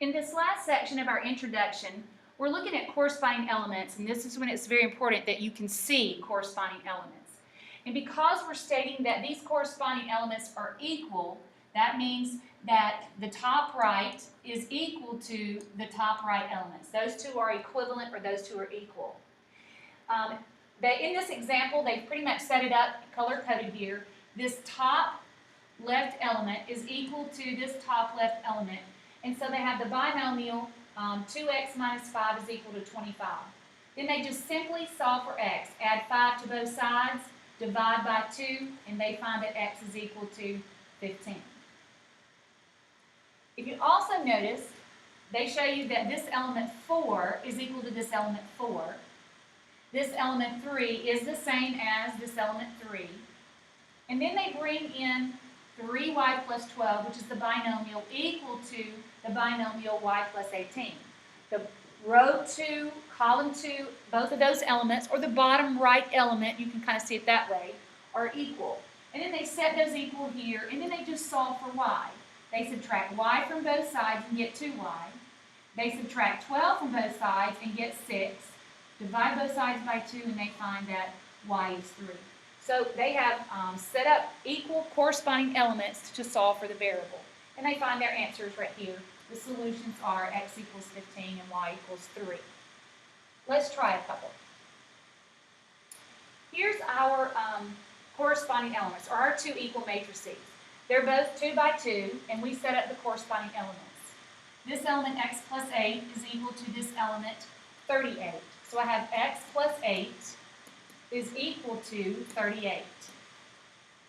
In this last section of our introduction, we're looking at corresponding elements, and this is when it's very important that you can see corresponding elements. And because we're stating that these corresponding elements are equal, that means that the top right is equal to the top right elements. Those two are equivalent, or those two are equal. In this example, they've pretty much set it up color-coded here. This top left element is equal to this top left element. And so they have the binomial 2x minus 5 is equal to 25. Then they just simply solve for x. Add 5 to both sides, divide by 2, and they find that x is equal to 15. If you also notice, they show you that this element 4 is equal to this element 4. This element 3 is the same as this element 3. And then they bring in 3y plus 12, which is the binomial, equal to the binomial y plus 18. The row 2, column 2, both of those elements, or the bottom right element, you can kind of see it that way, are equal. And then they set those equal here, and then they just solve for y. They subtract y from both sides and get 2y. They subtract 12 from both sides and get 6. Divide both sides by 2, and they find that y is 3. So they have set up equal corresponding elements to solve for the variable. And they find their answers right here. The solutions are x equals 15 and y equals 3. Let's try a couple. Here's our corresponding elements, or our two equal matrices. They're both 2 by 2, and we set up the corresponding elements. This element x plus 8 is equal to this element 38. So I have x plus 8 is equal to 38.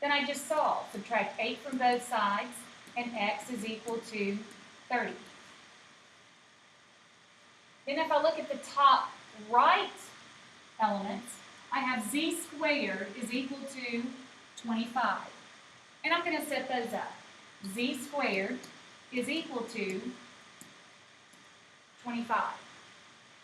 Then I just solve. Subtract 8 from both sides, and x is equal to 30. Then if I look at the top right elements, I have z squared is equal to 25. And I'm going to set those up. Z squared is equal to 25.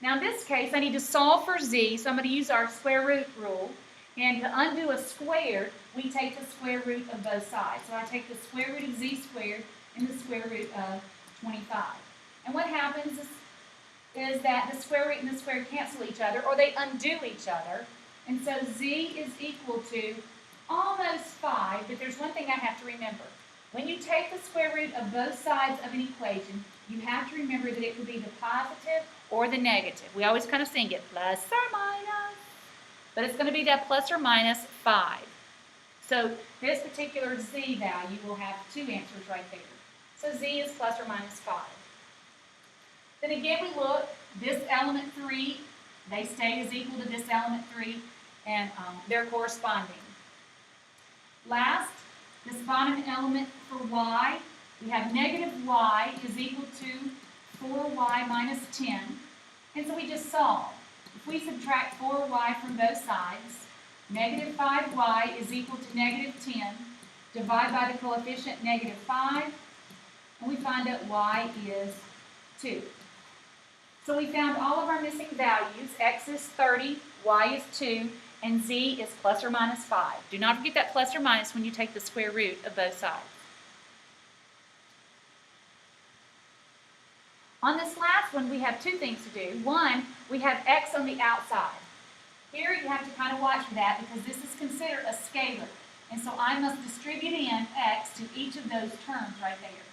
Now in this case, I need to solve for z, so I'm going to use our square root rule. And to undo a square, we take the square root of both sides. So I take the square root of z squared and the square root of 25. And what happens is that the square root and the square cancel each other, or they undo each other. And so z is equal to almost 5, but there's one thing I have to remember. When you take the square root of both sides of an equation, you have to remember that it could be the positive or the negative. We always kind of sing it, plus or minus. But it's going to be that plus or minus 5. So this particular z value will have two answers right there. So z is plus or minus 5. Then again we look, this element 3, they stay as equal to this element 3, and they're corresponding. Last, this bottom element for y, we have negative y is equal to 4y minus 10. And so we just solve. If we subtract 4y from both sides, negative 5y is equal to negative 10. Divide by the coefficient negative 5, and we find that y is 2. So we found all of our missing values. X is 30, y is 2, and z is plus or minus 5. Do not forget that plus or minus when you take the square root of both sides. On this last one, we have two things to do. One, we have x on the outside. Here you have to kind of watch for that because this is considered a scalar. And so I must distribute in x to each of those terms right there.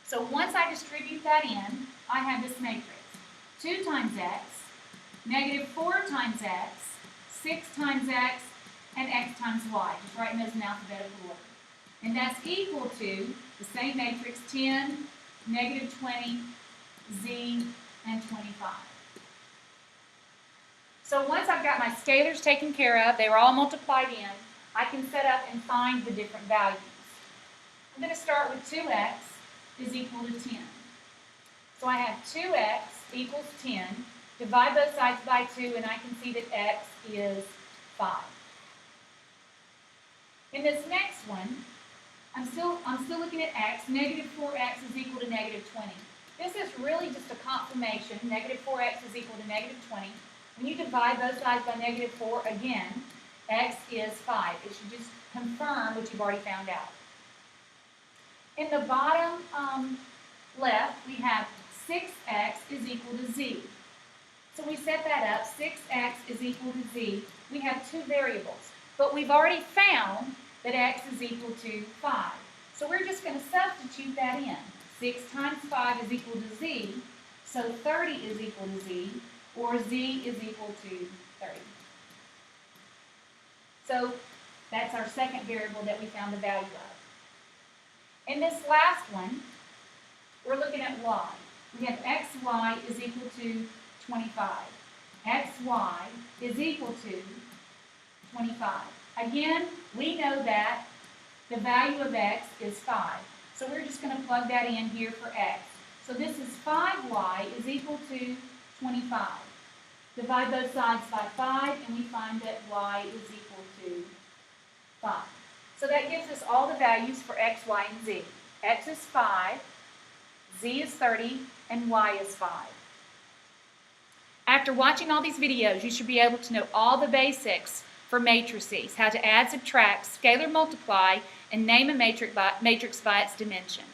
So once I distribute that in, I have this matrix. 2 times x, negative 4 times x, 6 times x, and x times y. Just writing those in alphabetical order. And that's equal to the same matrix, 10, negative 20, z, and 25. So once I've got my scalars taken care of, they were all multiplied in, I can set up and find the different values. I'm going to start with 2x is equal to 10. So I have 2x equals 10. Divide both sides by 2, and I can see that x is 5. In this next one, I'm still looking at x. Negative 4x is equal to negative 20. This is really just a confirmation. Negative 4x is equal to negative 20. When you divide both sides by negative 4, again, x is 5. It should just confirm what you've already found out. In the bottom left, we have 6x is equal to z. So we set that up, 6x is equal to z. We have two variables, but we've already found that x is equal to 5. So we're just going to substitute that in. 6 times 5 is equal to z, so 30 is equal to z, or z is equal to 30. So that's our second variable that we found the value of. In this last one, we're looking at y. We have xy is equal to 25. xy is equal to 25. Again, we know that the value of x is 5. So we're just going to plug that in here for x. So this is 5y is equal to 25. Divide both sides by 5, and we find that y is equal to 5. So that gives us all the values for x, y, and z. X is 5, z is 30, and y is 5. After watching all these videos, you should be able to know all the basics for matrices, how to add, subtract, scalar multiply, and name a matrix by its dimension.